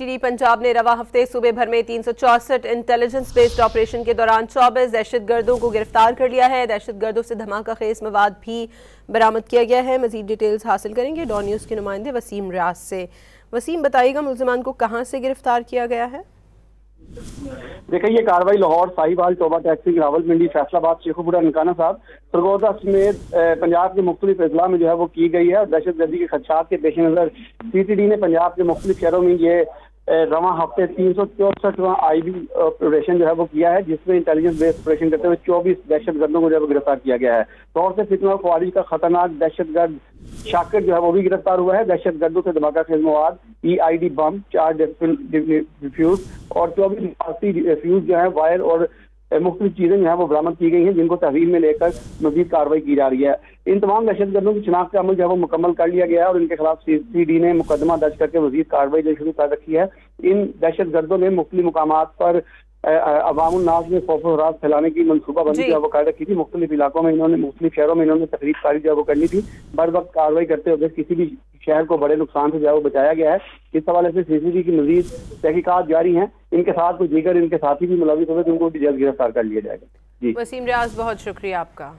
TD Punjab ने रवा हफ्ते सूबे भर में 364 इंटेलिजेंस बेस्ड ऑपरेशन के दौरान 24 दहशतगर्दों को गिरफ्तार कर लिया है। दहशतगर्दों से धमाका खेज मवाद भी बरामद किया गया है। मजीद डिटेल्स हासिल करेंगे डॉन न्यूज़ के नुमाइंदे वसीम रियाज से। वसीम, बताइएगा मुल्ज़िमान को कहाँ से गिरफ्तार किया गया है? देखिए, ये कार्रवाई लाहौर, साहिवाल, टोबा टैक्सी, रावलपिंडी, फैसलाबाद, शेखुपुरा, ननकाना साहब, सरगोदा समेत पंजाब के मुख्तलिफ अजला में जो है वो की गई है। दहशतगर्दी के खदशात के पेश नजर CTD ने पंजाब के मुख्तलिफ शहरों में ये रवा हफ्ते 364वां IB ऑपरेशन जो है वो किया है, जिसमें इंटेलिजेंस बेस्ड ऑपरेशन करते हुए 24 दहशतगर्दों को जो है गिरफ्तार किया गया है। तौर से फितना और ख्वारिज का खतरनाक दहशतगर्द शाकिर जो है वो भी गिरफ्तार हुआ है। दहशतगर्दों से धमाका खेज मवाद, EID बम, 4 डिफ्यूज और 24 डिफ्यूज जो है वायर और मुख्तलिफ चीजें जो है वो बरामद की गई हैं, जिनको तहवील में लेकर मजीद कार्रवाई की जा रही है। इन तमाम दहशतगर्दों की शिनाख्त का अमल जो है वो मुकम्मल कर लिया गया है और इनके खिलाफ CCD ने मुकदमा दर्ज करके मजीद कार्रवाई जो शुरू कर रखी है। इन दहशतगर्दों ने मुख्तलिफ मुकामात पर अवामुन नास में खौफ और राज फैलाने की मनसूबाबंदी जो है वो कर रखी थी। मुख्तलिफ इलाकों में इन्होंने, मुख्तलिफ शहरों में इन्होंने तकरीबकारी जो है वो करनी थी। बर वक्त कार्रवाई करते हुए किसी भी शहर को बड़े नुकसान से जो है वो बचाया गया है। इस हवाले से CCD की मजीद तहकीकात जारी हैं। इनके साथ कुछ दीगर इनके साथी भी मुलविस हुए, तो उनको भी जल्द गिरफ्तार कर लिया जाएगा। जी वसीम रियाज, बहुत शुक्रिया आपका।